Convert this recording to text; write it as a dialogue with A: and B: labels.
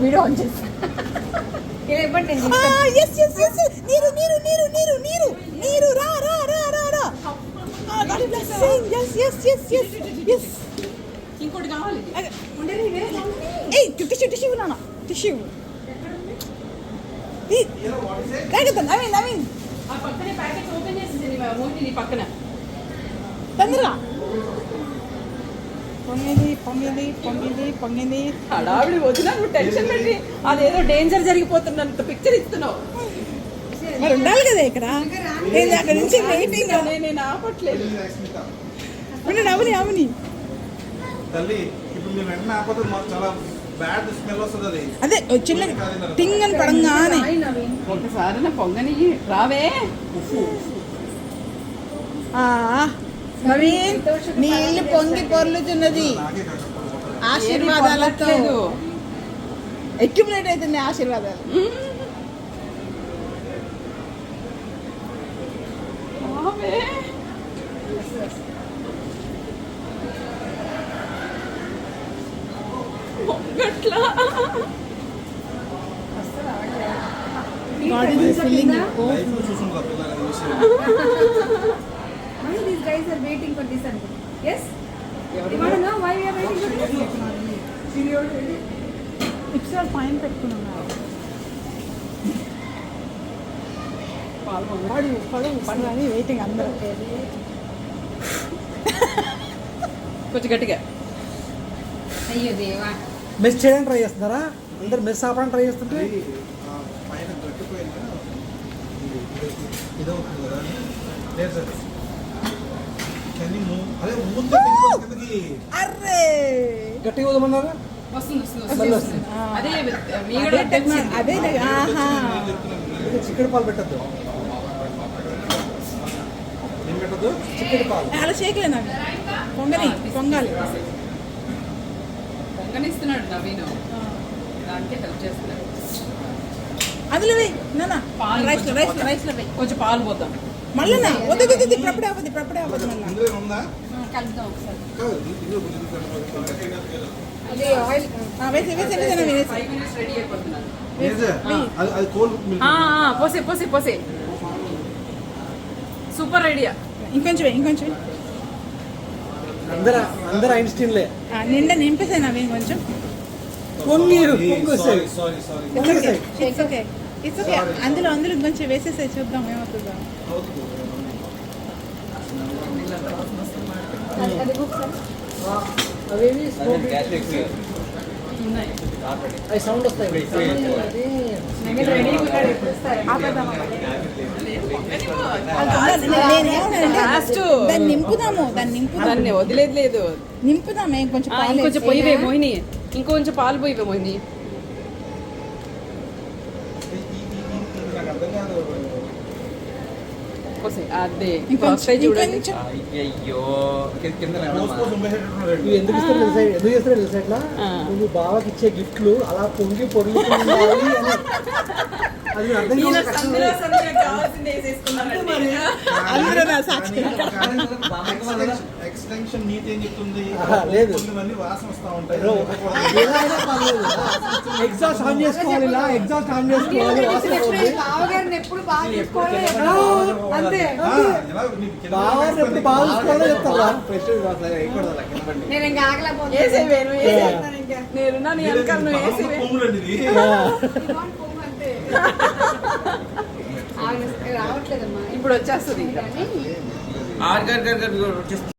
A: Video on చేస్తా. నీరు నీరు నీరు నీరు నీరు నీరు రా రా రా రా రా.
B: ఇంకోటి కావాలి.
A: టిష్యూ టిష్యూ నాన్న టిష్యూ. నవీన్ నవీన్
B: ఆ పక్కనే ప్యాకెట్ ఓపెన్ చేసేసి మోహిని పక్కన
A: తొందరగా. పొంగింది పొంగింది పొంగింది పొంగింది.
B: హడావిడి వదినా నువ్వు టెన్షన్ పెట్టి అదేదో డేంజర్ జరిగిపోతున్నంత పిక్చర్ ఇస్తున్నావు.
A: మరి ఉండాలి కదా ఇక్కడ. నేను అక్కడ నుంచి వెయిటింగ్.
B: నేను ఆపట్లేదు.
A: అవని అవని
C: తల్లి ఇప్పుడు మీరు వెంటనే ఆపదు మాకు చాలా బ్యాడ్ స్మెల్ వస్తుంది. అది
A: అదే చిన్న టింగ్ అని పడంగానే
B: ఒకసారి నా పొంగని రావే.
A: నవీన్ నీ ఇల్లు పొంగి పొర్లుతున్నది ఆశీర్వాదాలతో. అక్యుములేట్ అవుతుంది ఆశీర్వాదాలు.
B: రావే. పొంగట్లా
A: God is filling you.
C: Life లో చూసుకుంటా పిల్లలు ఈ విషయం.
D: Why these guys are waiting for this? Yes? You want to know why we are waiting for this?
A: Mixer పైన పెట్టుకున్నాను. పడు పడు పడు అని వెయిటింగ్ అందరూ.
B: కొంచెం గట్టిగా.
D: అయ్యో దేవా.
E: మెస్ చేయడానికి ట్రై చేస్తున్నారా? అందరు మెస్ ఆపడానికి ట్రై చేస్తుంటే
C: అది, పైన గట్టిపోయినా ఇది అవుతుంది కదా. లేదు సార్ కానీ అదే ముందు కిందకి
A: అర్రే
E: గట్టిగా వదమన్నారా?
B: వస్తుంది వస్తుంది వస్తుంది. అదే మీగడ
A: అదే ఆహా.
E: చిక్కడి పాలు పెట్టద్దు.
C: ఏం పెట్టదు.
E: చిక్కడి పాలు
A: అలా చేయట్లేదు నాకు. పొంగని పొంగాలి.
B: పొంగనిస్తున్నాడు నవీను. దానికే హెల్ప్ చేస్తున్నాడు.
A: అందులో వెయ్యి నాన్న.
B: పాలు
A: రైస్
B: కొంచెం
A: రైస్
B: పోద్దాం.
A: రైస్లో వెయ్యి.
B: కొంచెం పాలు పోద్దాం.
A: మళ్ళీ వద్దు ప్రప్పుడే అవ్వదు ప్రప్పుడే అవ్వదు మళ్ళీ.
C: ఇందులో ఉందా
D: కలుపుదాం ఒకసారి.
C: కాదు ఇందులో కొంచెం
D: అదే ఆయిల్.
A: వేసి వేసి వేసి వేసి
B: 5 minutes రెడీ అయిపోతున్నాను.
C: అది కోల్డ్
B: పోసే పోసే పోసే. Super idea.
A: ఇంకొంచెం వెయ్యి ఇంకొంచెం వెయ్యి.
E: అందరు ఐన్స్టీన్లే.
A: నిండా నింపేసాయి నవీన్ కొంచెం.
E: పొంగొస్తాయి.
C: Sorry
A: it's okay it's okay. అందులో ఇంకొంచెం వేసేసాయి చూద్దాం ఏమవుతుందో.
D: అది ఒకసారి.
E: అవేవి
B: ఉన్నాయి.
E: అవి సౌండ్ వస్తాయి.
B: రెడీ ఉన్నాడు. ఎప్పుడు వస్తారు?
A: దాన్ని నింపుదాము
B: దాన్ని వదిలేదు లేదు.
A: నింపుదామే కొంచెం పాలు
B: ఇంకొంచెం
A: వేసి.
B: పోయివే మోహిని. ఇంకొంచెం పాలు పోయివే మోహిని.
C: నాకు అర్థం కాదు.
B: పోసే అదే
A: ఇంకొంచెం
B: చూడండి.
A: ఇంకొంచెం.
F: అయ్యో కింద
C: పోసుకో ఉమ్మేసేటట్టున్నాడు.
E: నువ్వు ఎందుకు ఇస్తారు తెలుసా? ఎందుకు చేస్తారో తెలుసా? ఇట్లా నువ్వు బావకి ఇచ్చే గిఫ్ట్లు అలా పొంగి పొరుగుతుంది అని అది అర్థం
A: అందరూ నా సాక్షి.
C: ఎక్స్టెన్షన్ నీట్ ఏం చెప్తుంది.
E: లేదు.
C: కొన్ని వాసన వస్తా ఉంటాయి.
E: ఎగ్జాస్ట్ ఆన్ చేసుకోవాలి. ఇలా ఎగ్జాస్ట్ ఆన్ చేసుకోవాలి. వాసన వస్తుంది.
D: బావగారిని ఎప్పుడు బాగా చూసుకోవాలి. అంతే.
E: బావని ఎప్పుడు బాగా చూసుకోవాలో చెప్తారా?
D: నేను ఇంకా ఆగలేకపోతున్నాను.
B: వేసేవే నువ్వు వేసే.
D: చేస్తాను ఇంకా.
B: నేనున్నా నీ వెనకాల నువ్వు వేసేవే.
C: పొంగులండి ఇది.
D: ఇవాళ పొమ్ము అంతే. రావట్లేదమ్మా
B: ఇప్పుడు వచ్చేస్తుంది ఇంకా.
D: కానీ
F: ఆర్గర్